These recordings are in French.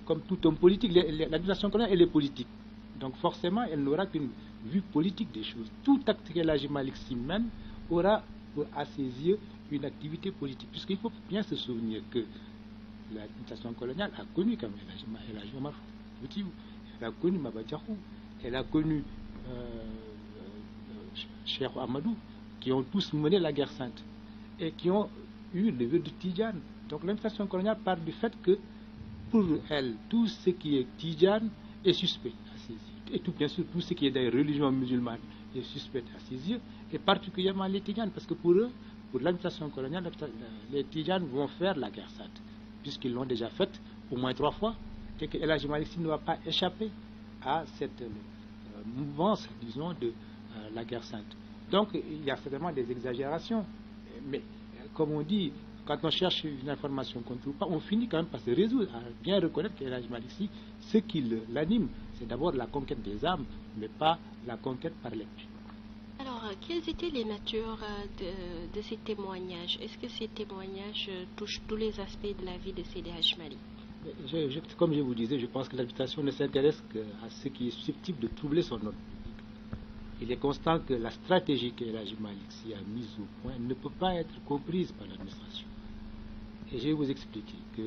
comme tout homme politique, l'administration coloniale, elle est politique. Donc forcément, elle n'aura qu'une vue politique des choses. Tout acte que El Hadji Malick Sy mène aura, à ses yeux, une activité politique. Puisqu'il faut bien se souvenir que l'administration coloniale a connu quand même El Hadji Omar Foutiyou, elle a connu Maba Diakhou, elle a connu Cheikh Amadou, qui ont tous mené la guerre sainte et qui ont eu le vœu de Tidjane. Donc l'administration coloniale part du fait que pour elle, tout ce qui est Tidjane est suspect à ses yeux. Et tout, bien sûr, tout ce qui est des religions musulmanes est suspect à ses yeux, et particulièrement les Tidjanes, parce que pour eux, pour l'administration coloniale, les Tidjanes vont faire la guerre sainte, puisqu'ils l'ont déjà faite au moins 3 fois, et que El Hadji Malick Sy ne va pas échapper à cette mouvance, disons, de la guerre sainte. Donc, il y a certainement des exagérations, mais comme on dit, quand on cherche une information qu'on ne trouve pas, on finit quand même par se résoudre à bien reconnaître qu'El Hadji Malick Sy, ce qui l'anime, c'est d'abord la conquête des âmes, mais pas la conquête par l'épée. Alors, quelles étaient les natures de ces témoignages? Est-ce que ces témoignages touchent tous les aspects de la vie de Seydi Hadji Malick? Comme je vous disais, je pense que l'administration ne s'intéresse qu'à ce qui est susceptible de troubler son ordre public. Il est constant que la stratégie que El Hadji Malick Sy a mise au point ne peut pas être comprise par l'administration. Et je vais vous expliquer que,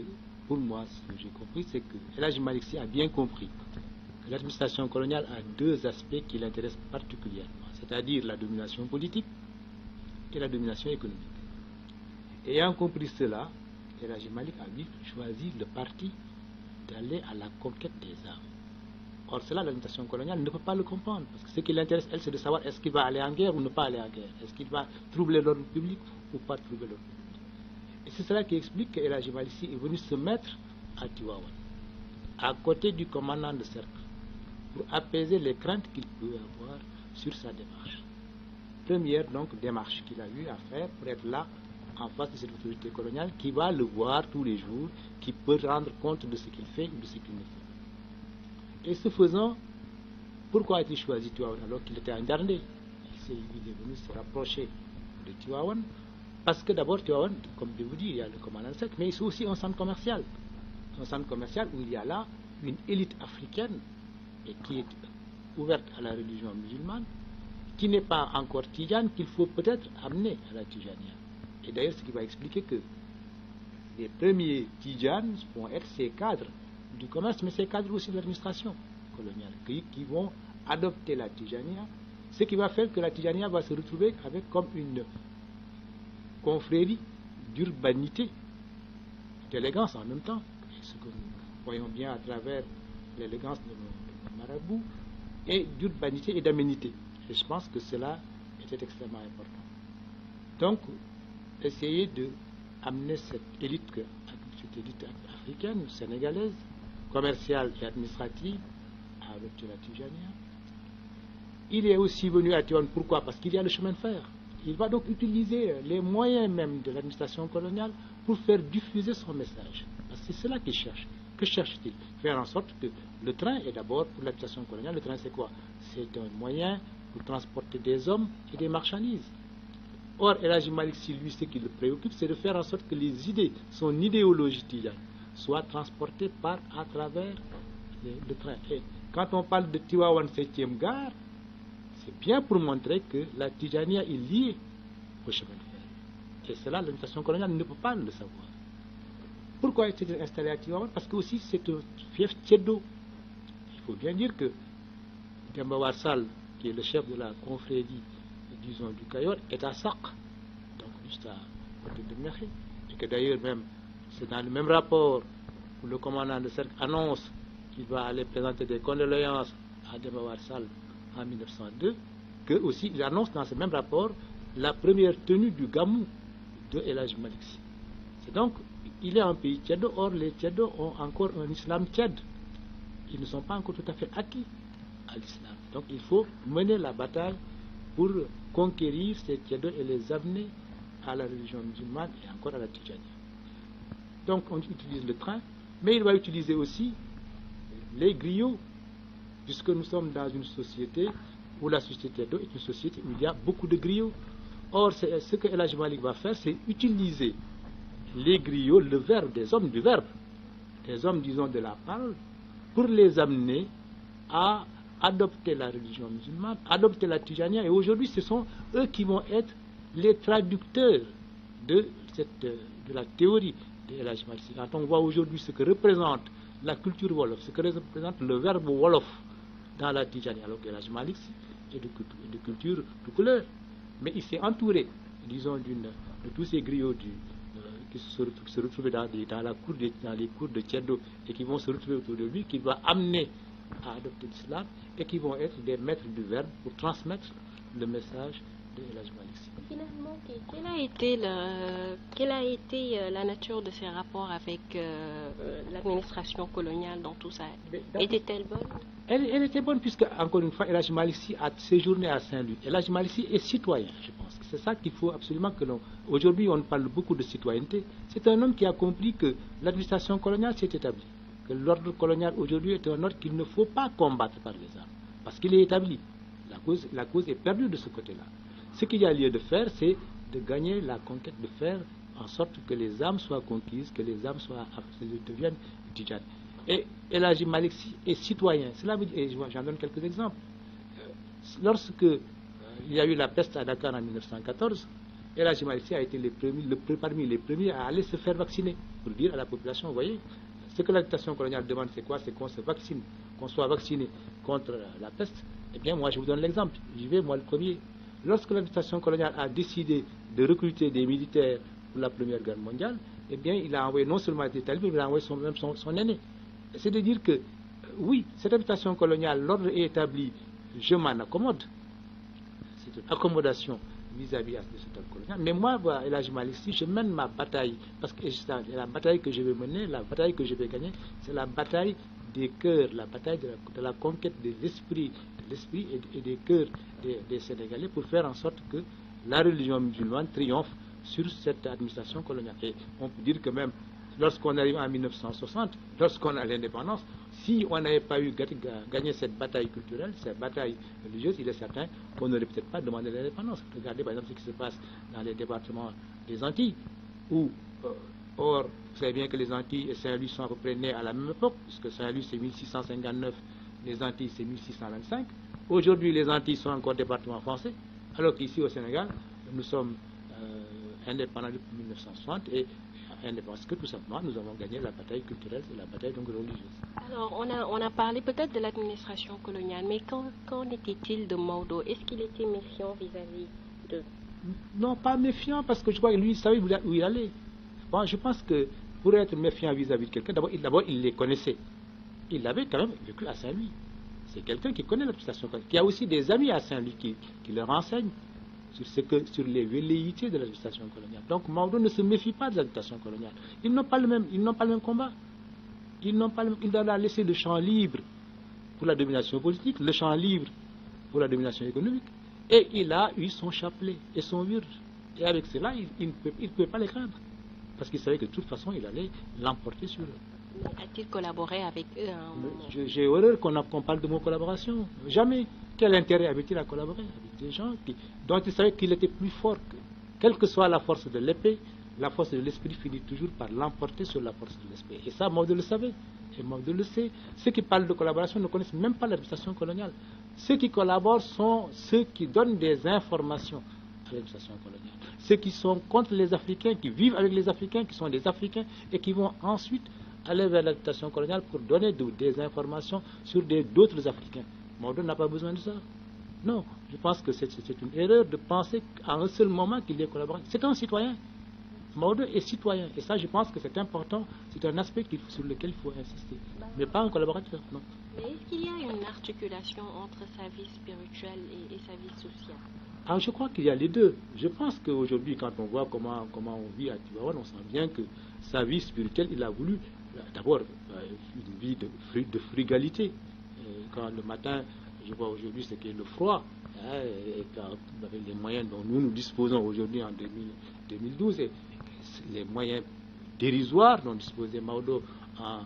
pour moi, ce que j'ai compris, c'est que El Hadji Malick Sy a bien compris que l'administration coloniale a 2 aspects qui l'intéressent particulièrement, c'est-à-dire la domination politique et la domination économique. Ayant compris cela, El Hadji Malick a choisi le parti d'aller à la conquête des âmes. Or, cela, l'administration coloniale ne peut pas le comprendre, parce que ce qui l'intéresse, elle, c'est de savoir est-ce qu'il va aller en guerre ou ne pas aller en guerre, est-ce qu'il va troubler l'ordre public ou pas troubler l'ordre public. Et c'est cela qui explique que El Hadji Malick Sy est venu se mettre à Tivaouane, à côté du commandant de cercle, pour apaiser les craintes qu'il peut avoir sur sa démarche. Première donc démarche qu'il a eu à faire pour être là en face de cette autorité coloniale qui va le voir tous les jours, qui peut rendre compte de ce qu'il fait ou de ce qu'il ne fait. Et ce faisant, pourquoi a-t-il choisi Tivaouane alors qu'il était en Darndé? Il est venu se rapprocher de Tivaouane parce que d'abord Tivaouane, comme je vous dis, il y a le commandant sec, mais c'est aussi un centre commercial. Un centre commercial où il y a là une élite africaine et qui est ouverte à la religion musulmane, qui n'est pas encore tidjane, qu'il faut peut-être amener à la Tijania. Et d'ailleurs, ce qui va expliquer que les premiers tidjanes vont être ces cadres du commerce, mais ces cadres aussi de l'administration coloniale, qui vont adopter la Tijania, ce qui va faire que la Tijania va se retrouver avec comme une confrérie d'urbanité, d'élégance en même temps, ce que nous voyons bien à travers l'élégance de nos marabouts, et d'urbanité et d'aménité. Et je pense que cela était extrêmement important. Donc, essayer d'amener cette élite africaine, sénégalaise, commerciale et administrative, à adopter la Tijania. Il est aussi venu à Tivaouane, pourquoi? Parce qu'il y a le chemin de fer. Il va donc utiliser les moyens même de l'administration coloniale pour faire diffuser son message. Parce que c'est cela qu'il cherche. Que cherche-t-il? Faire en sorte que le train est d'abord, pour l'administration coloniale, le train c'est quoi? C'est un moyen pour transporter des hommes et des marchandises. Or, El Hadji Malick Sy, lui, ce qui le préoccupe, c'est de faire en sorte que les idées, son idéologie tidjane, soient transportées à travers le train. Et quand on parle de Tivaouane 7e gare, c'est bien pour montrer que la Tijania est liée au chemin de fer. Et cela, l'administration coloniale ne peut pas le savoir. Pourquoi est-il installé à Tivaouane? Parce que aussi c'est un fief tchèdo. Il faut bien dire que Demba War Sall, qui est le chef de la confrérie, disons, du Kayor, est à Sak, donc juste à côté de Mekhe. Et que d'ailleurs même, c'est dans le même rapport où le commandant de cercle annonce qu'il va aller présenter des condoléances à Demba War Sall en 1902, que aussi il annonce dans ce même rapport la première tenue du Gamou de El Hadji Malick Sy. C'est donc, il est un pays tchèdo, or les tchèdos ont encore un islam tchède. Ils ne sont pas encore tout à fait acquis à l'islam. Donc il faut mener la bataille pour conquérir ces tchèdos et les amener à la religion musulmane et encore à la Tijania. Donc on utilise le train, mais il va utiliser aussi les griots, puisque nous sommes dans une société où la société est une société où il y a beaucoup de griots. Or, ce que El Hadji Malick va faire, c'est utiliser les griots, le verbe des hommes du verbe, des hommes, disons, de la parole, pour les amener à adopter la religion musulmane, adopter la Tijania. Et aujourd'hui, ce sont eux qui vont être les traducteurs de la théorie de El Hadji Malick Sy. Quand on voit aujourd'hui ce que représente la culture Wolof, ce que représente le verbe Wolof dans la Tijania, alors que El Hadji Malick Sy est de culture de couleur. Mais il s'est entouré, disons, de tous ces griots qui se retrouvent dans les cours de Tchèdo et qui vont se retrouver autour de lui, qui va amener à adopter l'islam et qui vont être des maîtres du verbe pour transmettre le message de El Hadji Malick Sy. Finalement, quelle a été la nature de ces rapports avec l'administration coloniale dans tout ça? Était-elle bonne? Elle était bonne puisque, encore une fois, El Hadji Malick Sy a séjourné à Saint-Louis. El Hadji Malick Sy est citoyen, je pense. C'est ça qu'il faut absolument que l'on... Aujourd'hui, on parle beaucoup de citoyenneté. C'est un homme qui a compris que l'administration coloniale s'est établie. Que l'ordre colonial aujourd'hui est un ordre qu'il ne faut pas combattre par les armes. Parce qu'il est établi. La cause est perdue de ce côté-là. Ce qu'il y a lieu de faire, c'est de gagner la conquête, de faire en sorte que les âmes soient conquises, que les âmes deviennent tidjanes. Et El Hadji Malick Sy est citoyen. Cela veut dire, et j'en donne quelques exemples. Lorsque il y a eu la peste à Dakar en 1914, El Hadji Malick Sy a été parmi les premiers à aller se faire vacciner, pour dire à la population, vous voyez, ce que l'administration coloniale demande, c'est quoi? C'est qu'on se vaccine, qu'on soit vacciné contre la peste. Eh bien, moi, je vous donne l'exemple. J'y vais, moi, le premier. Lorsque l'administration coloniale a décidé de recruter des militaires pour la Première Guerre mondiale, eh bien, il a envoyé non seulement des talibans, mais il a envoyé même son aîné. C'est de dire que, oui, cette administration coloniale, l'ordre est établi, je m'en accommode. C'est une accommodation vis-à-vis de cet ordre colonial. Mais moi, El Hadji Malick Sy, je mène ma bataille, parce que la bataille que je vais mener, la bataille que je vais gagner, c'est la bataille des cœurs, la bataille de la conquête de l'esprit et des cœurs des Sénégalais pour faire en sorte que la religion musulmane triomphe sur cette administration coloniale. Et on peut dire que même lorsqu'on arrive en 1960, lorsqu'on a l'indépendance, si on n'avait pas eu gagné cette bataille culturelle, cette bataille religieuse, il est certain qu'on n'aurait peut-être pas demandé l'indépendance. Regardez par exemple ce qui se passe dans les départements des Antilles, où, or, vous savez bien que les Antilles et Saint-Louis sont à peu près nés à la même époque, puisque Saint-Louis c'est 1659, les Antilles c'est 1625. Aujourd'hui, les Antilles sont encore départements français, alors qu'ici au Sénégal, nous sommes indépendants depuis 1960 et indépendance que tout simplement nous avons gagné la bataille culturelle et la bataille donc religieuse. Alors on a parlé peut-être de l'administration coloniale, mais qu'en était-il de Maodo? Est-ce qu'il était méfiant vis-à-vis de... Non, pas méfiant, parce que je crois que lui il savait où il allait. Bon, je pense que pour être méfiant vis-à-vis de quelqu'un, d'abord il les connaissait. Il avait quand même vécu à Saint-Louis. C'est quelqu'un qui connaît l'administration coloniale, qui a aussi des amis à Saint-Louis qui le renseignent sur les velléités de l'administration coloniale. Donc Maodo ne se méfie pas de l'administration coloniale. Ils n'ont pas le même combat. Il doit laisser le champ libre pour la domination politique, le champ libre pour la domination économique. Et il a eu son chapelet et son wird. Et avec cela, il ne peut pas les craindre. Parce qu'il savait que de toute façon, il allait l'emporter sur eux. A-t-il collaboré avec eux à un moment? J'ai horreur qu'on parle de mot collaboration. Jamais. Quel intérêt avait-il à collaborer avec des gens dont il savait qu'il était plus fort quelle que soit la force de l'épée, la force de l'esprit finit toujours par l'emporter sur la force de l'esprit. Et ça, Maodo le savait. Et Maodo le sait. Ceux qui parlent de collaboration ne connaissent même pas l'administration coloniale. Ceux qui collaborent sont ceux qui donnent des informations à l'administration coloniale. Ceux qui sont contre les Africains, qui vivent avec les Africains, qui sont des Africains et qui vont ensuite aller vers l'administration coloniale pour donner des informations sur d'autres Africains. Maodo n'a pas besoin de ça. Non, je pense que c'est une erreur de penser à un seul moment qu'il est collaborateur. C'est un citoyen. Maodo est citoyen. Et ça, je pense que c'est important. C'est un aspect sur lequel il faut insister. Mais pas un collaborateur, non. Mais est-ce qu'il y a une articulation entre sa vie spirituelle et sa vie sociale? Ah, je crois qu'il y a les deux. Je pense qu'aujourd'hui, quand on voit comment on vit à Tivaouane, on sent bien que sa vie spirituelle, il a voulu d'abord une vie de frugalité. Quand le matin, je vois aujourd'hui ce qu'est le froid, et avec les moyens dont nous disposons aujourd'hui en 2012, et les moyens dérisoires dont disposait Maodo en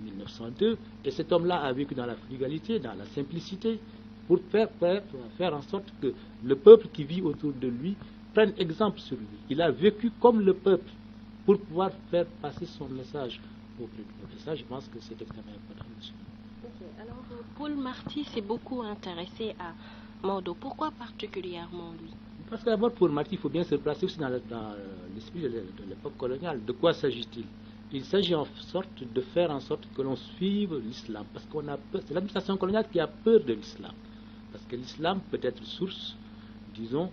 1902, et cet homme-là a vécu dans la frugalité, dans la simplicité, pour faire en sorte que le peuple qui vit autour de lui prenne exemple sur lui. Il a vécu comme le peuple pour pouvoir faire passer son message auprès du peuple. Ça, je pense que c'est extrêmement important. Okay. Alors, Paul Marty s'est beaucoup intéressé à Maodo. Pourquoi particulièrement lui? Parce que d'abord, Paul Marty, il faut bien se placer aussi dans l'esprit de l'époque coloniale. De quoi s'agit-il? Il s'agit en sorte de faire en sorte que l'on suive l'islam. Parce qu'on a peur, c'est l'administration coloniale qui a peur de l'islam. Parce que l'islam peut être source, disons,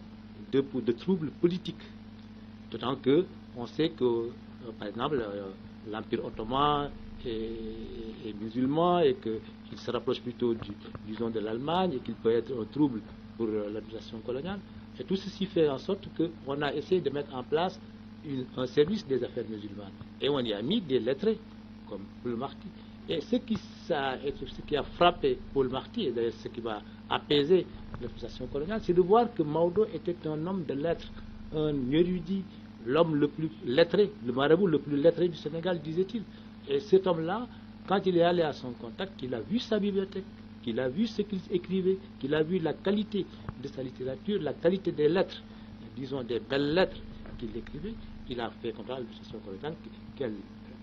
de troubles politiques. D'autant que on sait que, par exemple, l'Empire ottoman est musulman et qu'il se rapproche plutôt, disons, de l'Allemagne et qu'il peut être un trouble pour l'administration coloniale. Et tout ceci fait en sorte qu'on a essayé de mettre en place un service des affaires musulmanes. Et on y a mis des lettrés, comme Paul Marty. Et ce qui a frappé Paul Marty, et d'ailleurs ce qui va apaiser l'administration coloniale, c'est de voir que Maodo était un homme de lettres, un érudit, l'homme le plus lettré, le marabout le plus lettré du Sénégal, disait-il. Et cet homme-là, quand il est allé à son contact, qu'il a vu sa bibliothèque, qu'il a vu ce qu'il écrivait, qu'il a vu la qualité de sa littérature, la qualité des lettres, disons des belles lettres qu'il écrivait, il a fait comprendre à l'administration coloniale qu'elle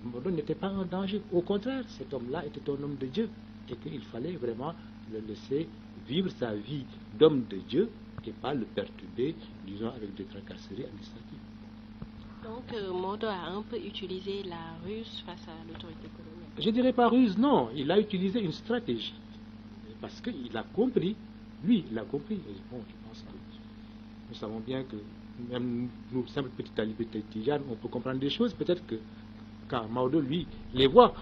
Maodo n'était pas un danger. Au contraire, cet homme-là était un homme de Dieu et qu'il fallait vraiment le laisser vivre sa vie d'homme de Dieu et pas le perturber, disons, avec des tracasseries administratives. Donc, Maodo a un peu utilisé la ruse face à l'autorité coloniale. Je ne dirais pas ruse, non. Il a utilisé une stratégie. Parce qu'il a compris, lui, il a compris. Et bon, je pense que nous savons bien que même nous, simples petits talibés tijanes, on peut comprendre des choses. Peut-être que quand Maodo, lui, les voit.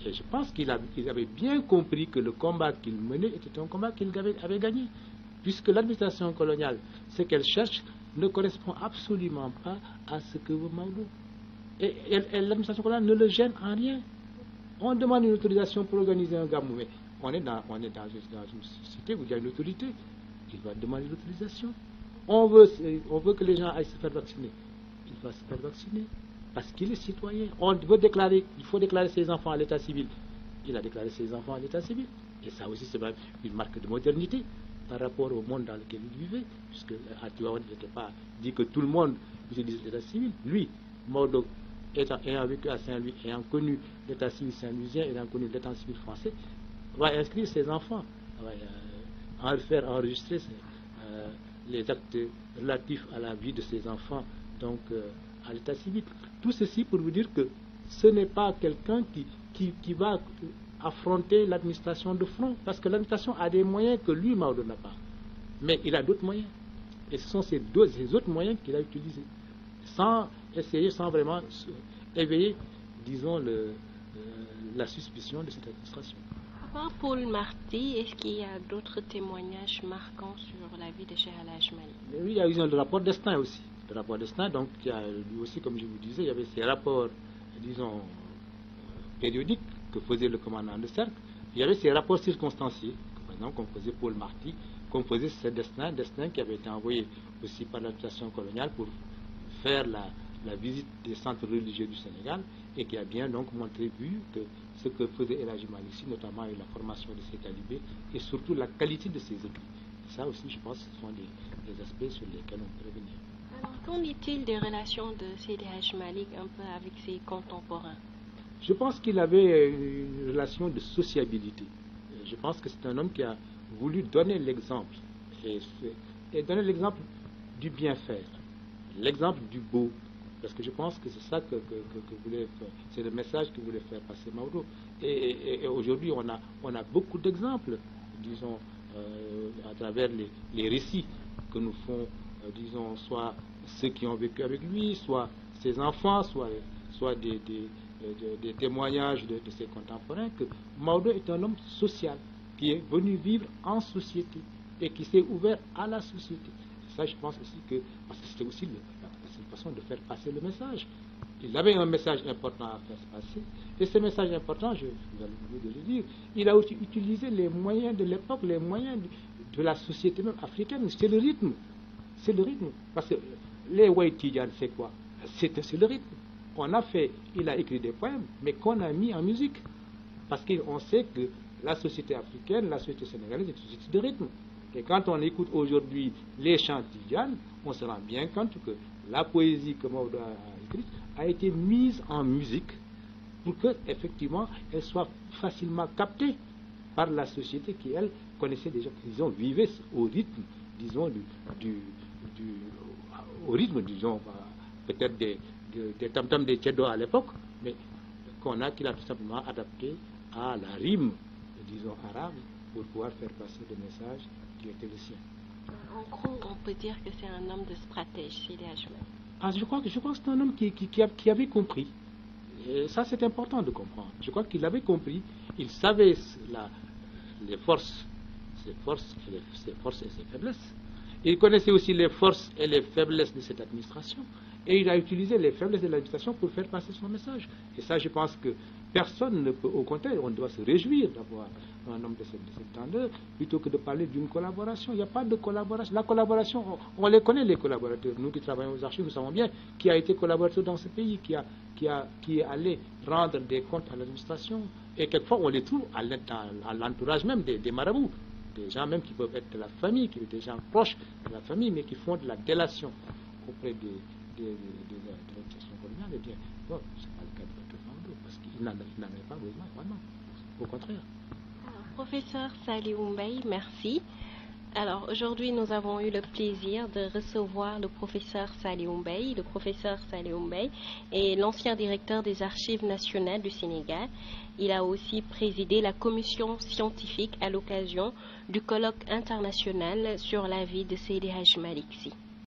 Et je pense qu'il avait bien compris que le combat qu'il menait était un combat qu'il avait gagné. Puisque l'administration coloniale, ce qu'elle cherche, ne correspond absolument pas à ce que veut Maodo. Et l'administration coloniale ne le gêne en rien. On demande une autorisation pour organiser un gamou, mais on est dans une société où il y a une autorité. Il va demander l'autorisation. On veut que les gens aillent se faire vacciner. Il va se faire vacciner. Parce qu'il est citoyen. Il faut déclarer ses enfants à l'état civil. Il a déclaré ses enfants à l'état civil. Et ça aussi, c'est une marque de modernité par rapport au monde dans lequel il vivait. Puisque à Tivaouane, il n'était pas dit que tout le monde utilise l'état civil. Lui, Maodo, ayant vécu à Saint-Louis, ayant connu l'état civil saint-louisien, ayant connu l'état civil français, va inscrire ses enfants, va faire enregistrer les actes relatifs à la vie de ses enfants, donc à l'état civil. Tout ceci pour vous dire que ce n'est pas quelqu'un qui va affronter l'administration de front, parce que l'administration a des moyens que lui, Maodo, n'a pas. Mais il a d'autres moyens. Et ce sont ces autres moyens qu'il a utilisés, sans vraiment éveiller, disons, la suspicion de cette administration. À part Paul Marty, est-ce qu'il y a d'autres témoignages marquants sur la vie de Cheikh El Hadji Malick? Oui, il y a eu le rapport Destin aussi. Le rapport Destin, donc, il y a lui aussi, comme je vous disais, il y avait ces rapports, disons, périodiques que faisait le commandant de cercle. Il y avait ces rapports circonstanciés, par exemple, qu'on faisait Paul Marty, qu'on faisait ce Destin qui avait été envoyé aussi par l'administration coloniale pour faire la visite des centres religieux du Sénégal et qui a bien donc montré que ce que faisait El Hadji Malick Sy, notamment la formation de ses talibés et surtout la qualité de ses écrits. Ça aussi, je pense que ce sont des aspects sur lesquels on peut revenir. Alors, qu'en est-il des relations de Seydi Hadji Malick un peu avec ses contemporains? Je pense qu'il avait une relation de sociabilité. Je pense que c'est un homme qui a voulu donner l'exemple et donner l'exemple du bien faire, l'exemple du beau. Parce que je pense que c'est ça que voulait faire, c'est le message que voulait faire passer Maodo. Et aujourd'hui, on a beaucoup d'exemples, disons, à travers les récits que nous font, disons, soit ceux qui ont vécu avec lui, soit ses enfants, soit des témoignages de ses contemporains, que Maodo est un homme social, qui est venu vivre en société et qui s'est ouvert à la société. Et ça, je pense aussi que, parce que c'était aussi une façon de faire passer le message. Il avait un message important à faire passer, et ce message important, je vous ai de le dire, il a aussi utilisé les moyens de l'époque, les moyens de la société même africaine. C'est le rythme. C'est le rythme. Parce que les Waïtidian, c'est quoi? C'est le rythme. Il a écrit des poèmes, mais qu'on a mis en musique. Parce qu'on sait que la société africaine, la société sénégalaise est une société de rythme. Et quand on écoute aujourd'hui les chants tidianes, on se rend bien compte que la poésie que Maodo a écrite a été mise en musique pour qu'effectivement, elle soit facilement captée par la société qui, elle, connaissait déjà, disons, vivait au rythme, disons, au rythme, disons, peut-être des tam-tams des tchédos à l'époque, mais qu'il a tout simplement adapté à la rime, disons, arabe, pour pouvoir faire passer des messages qui étaient les siens. En gros, on peut dire que c'est un homme de stratège, Seydi Hadji Malick. Je crois que c'est un homme qui avait compris. Et ça, c'est important de comprendre. Je crois qu'il avait compris. Il savait les forces, ses forces et ses faiblesses. Il connaissait aussi les forces et les faiblesses de cette administration. Et il a utilisé les faiblesses de l'administration pour faire passer son message. Et ça, je pense que personne ne peut, au contraire, on doit se réjouir d'avoir un homme de cette grandeur, plutôt que de parler d'une collaboration. Il n'y a pas de collaboration. La collaboration, on les connaît, les collaborateurs. Nous qui travaillons aux archives, nous savons bien qui a été collaborateur dans ce pays, qui est allé rendre des comptes à l'administration. Et quelquefois, on les trouve à l'entourage même des marabouts. Des gens même qui peuvent être de la famille, des gens proches de la famille, mais qui font de la délation auprès de l'administration coloniale. Eh bien, bon, ce n'est pas le cas de Dr Maodo, parce qu'il n'en avait pas besoin, vraiment. Au contraire. Alors, professeur Saliou Mbaye, merci. Alors, aujourd'hui, nous avons eu le plaisir de recevoir le professeur Saliou Mbaye. Le professeur Saliou Mbaye est l'ancien directeur des Archives nationales du Sénégal. Il a aussi présidé la commission scientifique à l'occasion du colloque international sur la vie de Seydi Hadji Malick Sy.